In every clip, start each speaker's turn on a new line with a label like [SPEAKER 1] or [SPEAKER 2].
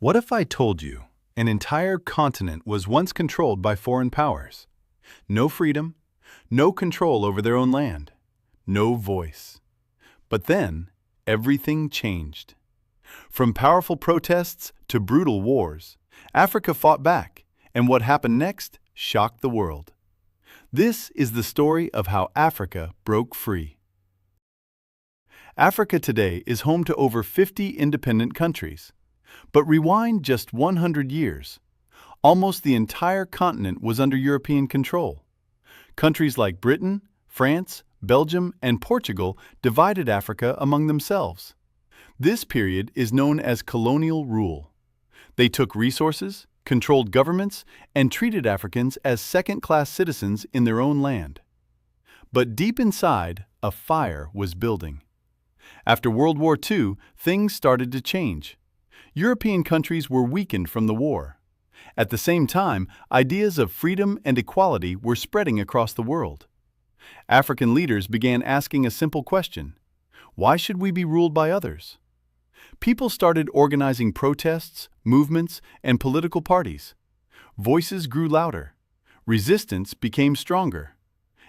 [SPEAKER 1] What if I told you an entire continent was once controlled by foreign powers? No freedom, no control over their own land, no voice. But then, everything changed. From powerful protests to brutal wars, Africa fought back, and what happened next shocked the world. This is the story of how Africa broke free. Africa today is home to over 50 independent countries. But rewind just 100 years. Almost the entire continent was under European control. Countries like Britain, France, Belgium, and Portugal divided Africa among themselves. This period is known as colonial rule. They took resources, controlled governments, and treated Africans as second-class citizens in their own land. But deep inside, a fire was building. After World War II, things started to change. European countries were weakened from the war. At the same time, ideas of freedom and equality were spreading across the world. African leaders began asking a simple question: why should we be ruled by others? People started organizing protests, movements, and political parties. Voices grew louder. Resistance became stronger.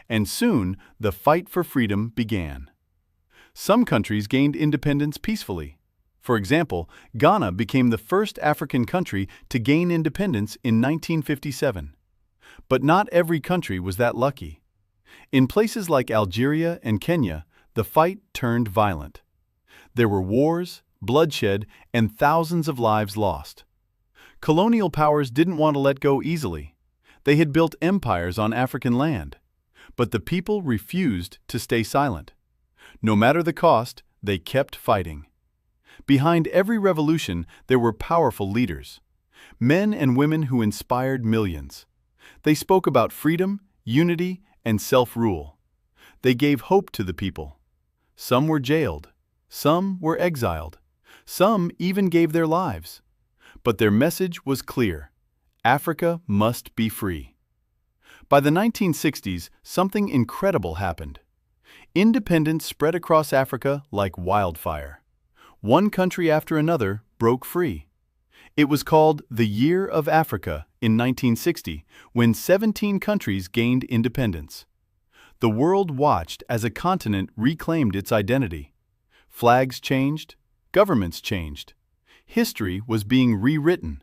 [SPEAKER 1] And soon, the fight for freedom began. Some countries gained independence peacefully. For example, Ghana became the first African country to gain independence in 1957. But not every country was that lucky. In places like Algeria and Kenya, the fight turned violent. There were wars, bloodshed, and thousands of lives lost. Colonial powers didn't want to let go easily. They had built empires on African land. But the people refused to stay silent. No matter the cost, they kept fighting. Behind every revolution, there were powerful leaders, men and women who inspired millions. They spoke about freedom, unity, and self-rule. They gave hope to the people. Some were jailed, some were exiled, some even gave their lives. But their message was clear: Africa must be free. By the 1960s, something incredible happened. Independence spread across Africa like wildfire. One country after another broke free. It was called the Year of Africa in 1960, when 17 countries gained independence. The world watched as a continent reclaimed its identity. Flags changed, governments changed. History was being rewritten.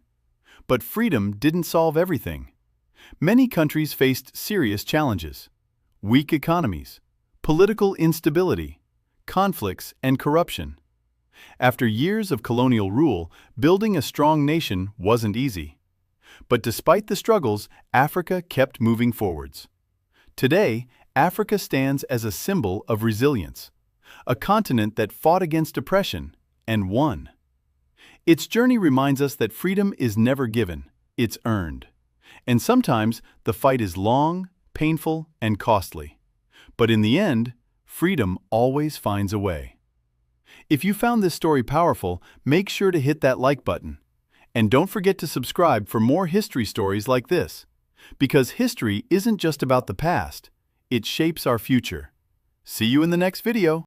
[SPEAKER 1] But freedom didn't solve everything. Many countries faced serious challenges: weak economies, political instability, conflicts, and corruption. After years of colonial rule, building a strong nation wasn't easy. But despite the struggles, Africa kept moving forwards. Today, Africa stands as a symbol of resilience, a continent that fought against oppression and won. Its journey reminds us that freedom is never given, it's earned. And sometimes the fight is long, painful, and costly. But in the end, freedom always finds a way. If you found this story powerful, make sure to hit that like button. And don't forget to subscribe for more history stories like this. Because history isn't just about the past, it shapes our future. See you in the next video.